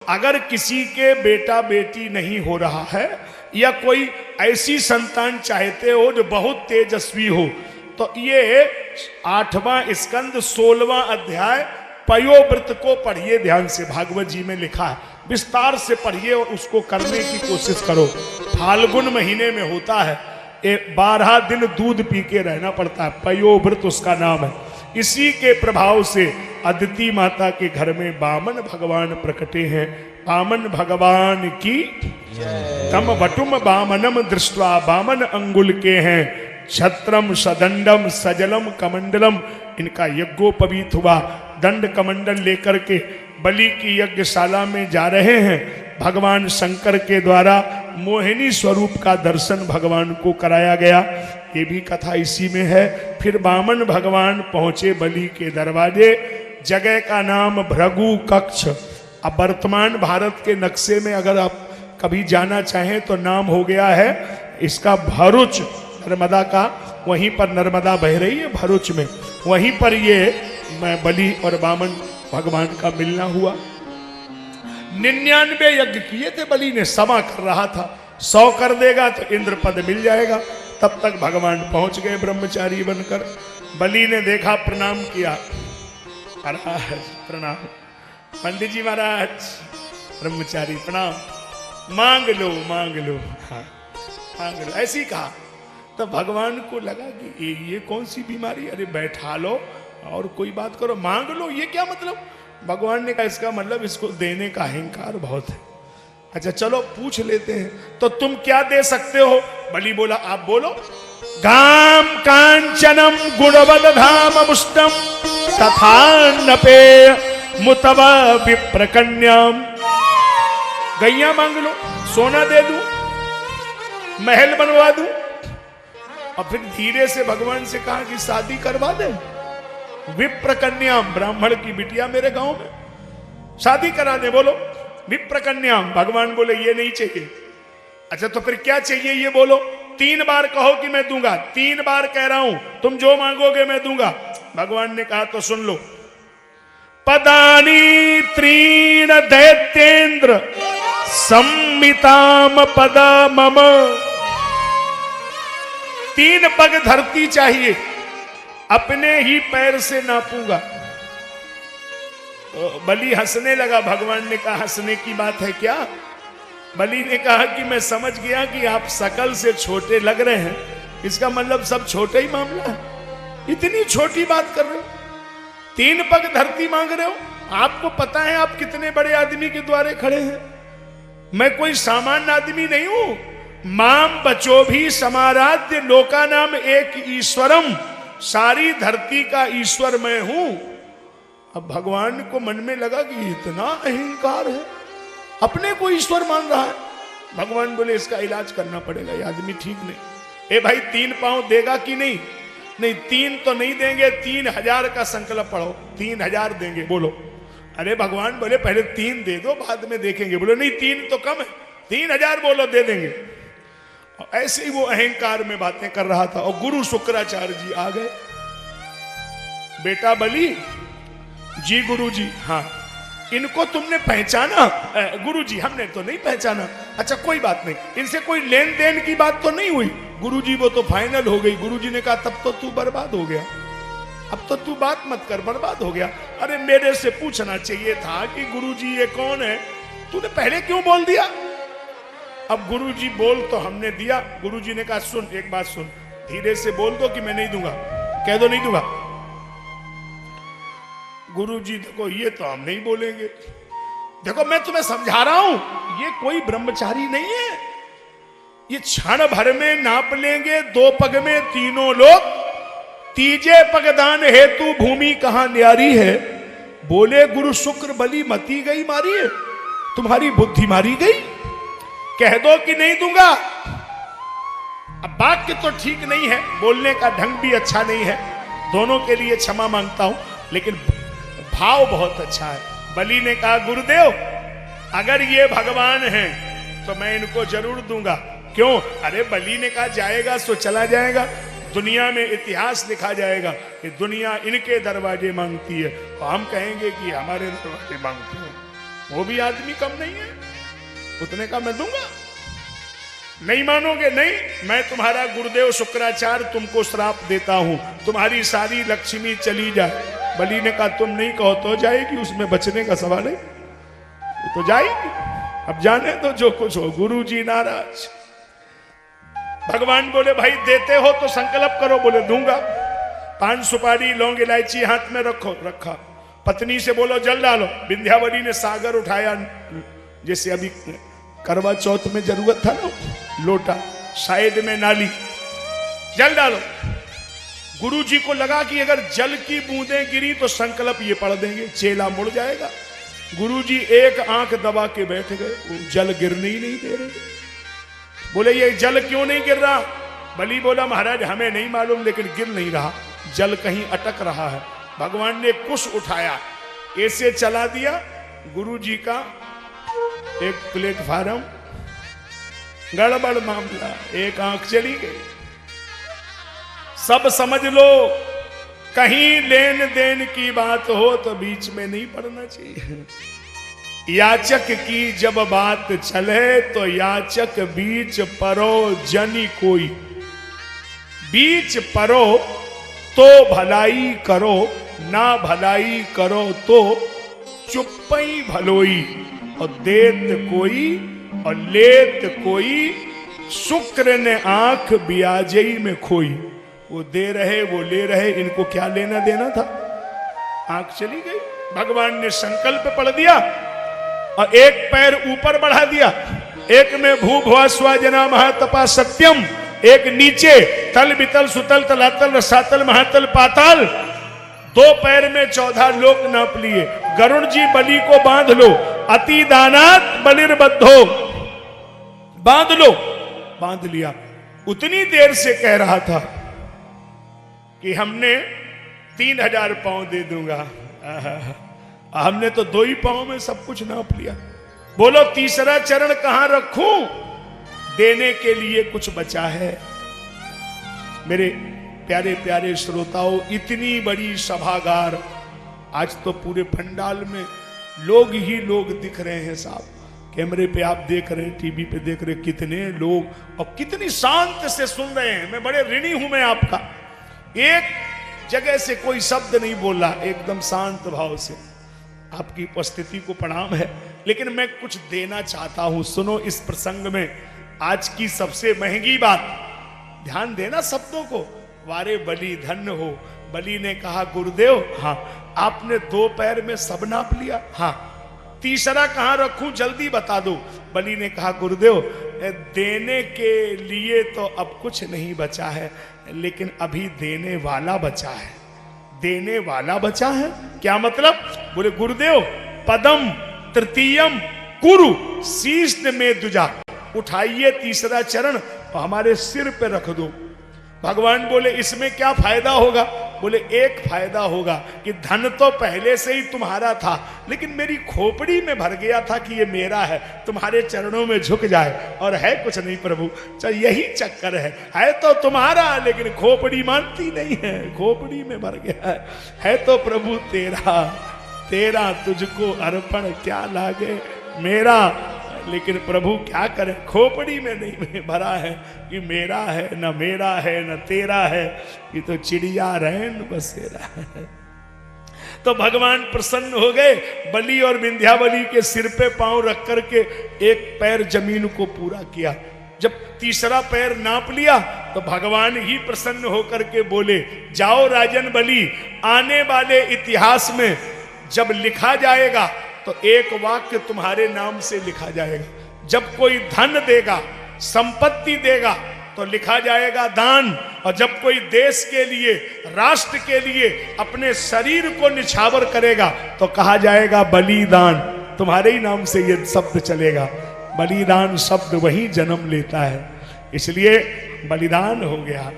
अगर किसी के बेटा बेटी नहीं हो रहा है या कोई ऐसी संतान चाहते हो जो बहुत तेजस्वी हो, तो ये 8वां स्कंद 16वां अध्याय पयोव्रत को पढ़िए ध्यान से। भागवत जी में लिखा है, विस्तार से पढ़िए और उसको करने की कोशिश करो। फाल्गुन महीने में होता है, 12 दिन दूध पी के रहना पड़ता है, पयोव्रत उसका नाम है। इसी के प्रभाव से अदिति माता के घर में वामन भगवान प्रकटे हैं। वामन भगवान की तम वटुम वामनम दृष्टवा, वामन अंगुल के हैं, छत्रम सदंडम सजलम कमंडलम, इनका यज्ञोपवीत हुआ। दंड कमंडल लेकर के बलि की यज्ञशाला में जा रहे हैं। भगवान शंकर के द्वारा मोहिनी स्वरूप का दर्शन भगवान को कराया गया, ये भी कथा इसी में है। फिर वामन भगवान पहुंचे बलि के दरवाजे, जगह का नाम भृगु कक्ष। अब वर्तमान भारत के नक्शे में अगर आप कभी जाना चाहें तो नाम हो गया है इसका भरूच, नर्मदा का, वहीं पर नर्मदा बह रही है भरूच में, वहीं पर ये बलि और वामन भगवान का मिलना हुआ। 99 यज्ञ किए थे बलि ने, समा कर रहा था, 100 कर देगा तो इंद्र पद मिल जाएगा। तब तक भगवान पहुंच गए ब्रह्मचारी बनकर। बलि ने देखा, प्रणाम किया, महाराज प्रणाम, पंडित जी महाराज ब्रह्मचारी प्रणाम, मांग लो मांग लो, हाँ मांग लो, ऐसी कहा। तो भगवान को लगा कि ये कौन सी बीमारी, अरे बैठा लो और कोई बात करो, मांग लो, ये क्या मतलब। भगवान ने कहा इसका मतलब इसको देने का अहंकार बहुत है। अच्छा चलो पूछ लेते हैं, तो तुम क्या दे सकते हो। बलि बोला, आप बोलो। गाम कांचनम गुणवद धाम मुष्टम तथा नपे मुतव विप्रकन्याम। गैया मांग लो, सोना दे दूं, महल बनवा दूं। और फिर धीरे से भगवान से कहा कि शादी करवा दे, विप्रकन्याम, ब्राह्मण की बिटिया मेरे गांव में, शादी करा दे, बोलो विप्रकन्याम। भगवान बोले ये नहीं चाहिए। अच्छा तो फिर क्या चाहिए ये बोलो। 3 बार कहो कि मैं दूंगा, 3 बार कह रहा हूं, तुम जो मांगोगे मैं दूंगा। भगवान ने कहा तो सुन लो। पदानी त्रीण दैत्येंद्र सम्मिताम पद मम। 3 पग धरती चाहिए, अपने ही पैर से नापूंगा। तो बलि हंसने लगा। भगवान ने कहा हंसने की बात है क्या। बलि ने कहा कि मैं समझ गया कि आप शकल से छोटे लग रहे हैं, इसका मतलब सब छोटे ही मामला है, इतनी छोटी बात कर रहे हो, 3 पग धरती मांग रहे हो। आपको पता है आप कितने बड़े आदमी के द्वारे खड़े हैं, मैं कोई सामान्य आदमी नहीं हूं। माम बचो भी समाराध्य लोका नाम एक ईश्वरम, सारी धरती का ईश्वर मैं हूं। अब भगवान को मन में लगा कि इतना अहंकार है, अपने को ईश्वर मान रहा है। भगवान बोले इसका इलाज करना पड़ेगा, ये आदमी ठीक नहीं। ए भाई 3 पांव देगा कि नहीं। नहीं 3 तो नहीं देंगे, 3000 का संकल्प पढ़ो, 3000 देंगे, बोलो। अरे भगवान बोले पहले 3 दे दो, बाद में देखेंगे। बोलो नहीं 3 तो कम है, 3000 बोलो दे देंगे। ऐसे ही वो अहंकार में बातें कर रहा था। और गुरु शुक्राचार्य जी आ गए। बेटा बलि जी, गुरु जी, हाँ इनको तुमने पहचाना। गुरु जी हमने तो नहीं पहचाना। अच्छा कोई बात नहीं, इनसे कोई लेन देन की बात तो नहीं हुई। गुरु जी वो तो फाइनल हो गई। गुरु जी ने कहा तब तो तू बर्बाद हो गया, अब तो तू बात मत कर, बर्बाद हो गया। अरे मेरे से पूछना चाहिए था कि गुरु जी ये कौन है, तूने पहले क्यों बोल दिया। अब गुरुजी बोल तो हमने दिया। गुरुजी ने कहा सुन एक बात सुन, धीरे से बोल दो कि मैं नहीं दूंगा, कह दो नहीं दूंगा। गुरुजी देखो ये तो हम नहीं बोलेंगे, देखो मैं तुम्हें समझा रहा हूं, ये कोई ब्रह्मचारी नहीं है, ये क्षण भर में नाप लेंगे 2 पग में तीनों लोग। तीजे पगदान हेतु भूमि कहां न्यारी है। बोले गुरु शुक्र बलि मती गई मारी है, तुम्हारी बुद्धि मारी गई, कह दो कि नहीं दूंगा। अब वाक्य तो ठीक नहीं है, बोलने का ढंग भी अच्छा नहीं है, दोनों के लिए क्षमा मांगता हूं, लेकिन भाव बहुत अच्छा है। बलि ने कहा गुरुदेव अगर ये भगवान हैं तो मैं इनको जरूर दूंगा। क्यों। अरे बलि ने कहा जाएगा सो चला जाएगा, दुनिया में इतिहास लिखा जाएगा कि दुनिया इनके दरवाजे मांगती है, तो हम कहेंगे कि हमारे दरवाजे मांगते हैं। वो भी आदमी कम नहीं है, उतने का मैं दूंगा। नहीं मानोगे? नहीं, मैं तुम्हारा गुरुदेव शुक्राचार्य तुमको श्राप देता हूं, तुम्हारी सारी लक्ष्मी चली जाए। बलि ने कहा तुम नहीं कहो तो जाएगी, उसमें बचने का सवाल है, वो तो जाएगी। अब जाने तो जो कुछ हो। गुरु जी नाराज। भगवान बोले भाई देते हो तो संकल्प करो। बोले दूंगा। पान सुपारी लौंग इलायची हाथ में रखो। रखा। पत्नी से बोलो जल डालो। विंध्यावली ने सागर उठाया, जैसे अभी करवा चौथ में जरूरत था ना, लोटा, साइड में नाली, जल डालो। गुरु जी को लगा कि अगर जल की बूंदें गिरी तो संकल्प ये पढ़ देंगे, चेला मुड़ जाएगा। गुरु जी एक आंख दबा के बैठ गए, वो जल गिरने ही नहीं दे रहे। बोले ये जल क्यों नहीं गिर रहा? बलि बोला महाराज हमें नहीं मालूम, लेकिन गिर नहीं रहा, जल कहीं अटक रहा है। भगवान ने कुश उठाया, ऐसे चला दिया। गुरु जी का एक प्लेटफार्म, गड़बड़ मामला, एक आंख चली गई। सब समझ लो, कहीं लेन देन की बात हो तो बीच में नहीं पड़ना चाहिए। याचक की जब बात चले तो याचक बीच परो जनी कोई। बीच परो तो भलाई करो, ना भलाई करो तो चुप्पई भलोई। और देत कोई और लेत कोई, शुक्र ने आंख ब्याजई में खोई। वो दे रहे वो ले रहे, इनको क्या लेना देना था? आंख चली गई। भगवान ने संकल्प पढ़ दिया और एक पैर ऊपर बढ़ा दिया। एक में भू भुआ स्वाजना महातपा सत्यम, एक नीचे तल बितल सुतल तलातल रसातल महातल पाताल। दो पैर में 14 लोक नाप लिए। गरुड़ जी बलि को बांध लो, अति दानात बलिर्बद्धो, बांध लो। बांध लिया। उतनी देर से कह रहा था कि हमने 3000 पांव दे दूंगा, हमने तो 2 ही पांव में सब कुछ नाप लिया। बोलो तीसरा चरण कहां रखूं? देने के लिए कुछ बचा है? मेरे प्यारे प्यारे श्रोताओं, इतनी बड़ी सभागार, आज तो पूरे पंडाल में लोग ही लोग दिख रहे हैं साहब। कैमरे पे आप देख रहे हैं, टीवी पे देख रहे हैं, कितने लोग और कितनी शांत से सुन रहे हैं। मैं बड़े ऋणी हूं मैं आपका। एक जगह से कोई शब्द नहीं बोला, एकदम शांत भाव से। आपकी उपस्थिति को प्रणाम है, लेकिन मैं कुछ देना चाहता हूं। सुनो इस प्रसंग में आज की सबसे महंगी बात, ध्यान देना शब्दों को। वारे बलि धन्य हो। बलि ने कहा गुरुदेव, हाँ आपने 2 पैर में सब नाप लिया, हाँ तीसरा कहां रखूं जल्दी बता दो। बलि ने कहा गुरुदेव देने के लिए तो अब कुछ नहीं बचा है, लेकिन अभी देने वाला बचा है। देने वाला बचा है क्या मतलब? बोले गुरुदेव पदम तृतीयम कुरु शीश में दुजा, उठाइए तीसरा चरण और हमारे सिर पे रख दो। भगवान बोले इसमें क्या फायदा होगा? बोले एक फायदा होगा कि धन तो पहले से ही तुम्हारा था, लेकिन मेरी खोपड़ी में भर गया था कि ये मेरा है, तुम्हारे चरणों में झुक जाए। और है कुछ नहीं प्रभु, चल यही चक्कर है तो तुम्हारा, लेकिन खोपड़ी मानती नहीं है, खोपड़ी में भर गया है तो प्रभु तेरा। तेरा तुझको अर्पण क्या लागे मेरा, लेकिन प्रभु क्या करें, खोपड़ी में नहीं भरा है कि मेरा है, न मेरा है न तेरा है, ये तो चिड़िया रैन बसेरा है। तो भगवान प्रसन्न हो गए। बलि और विंध्यावली के सिर पे पांव रख करके एक पैर जमीन को पूरा किया। जब तीसरा पैर नाप लिया तो भगवान ही प्रसन्न होकर के बोले जाओ राजन बलि, आने वाले इतिहास में जब लिखा जाएगा तो एक वाक्य तुम्हारे नाम से लिखा जाएगा। जब कोई धन देगा, संपत्ति देगा तो लिखा जाएगा दान, और जब कोई देश के लिए, राष्ट्र के लिए अपने शरीर को निछावर करेगा तो कहा जाएगा बलिदान। तुम्हारे ही नाम से ये शब्द चलेगा। बलिदान शब्द वही जन्म लेता है, इसलिए बलिदान हो गया।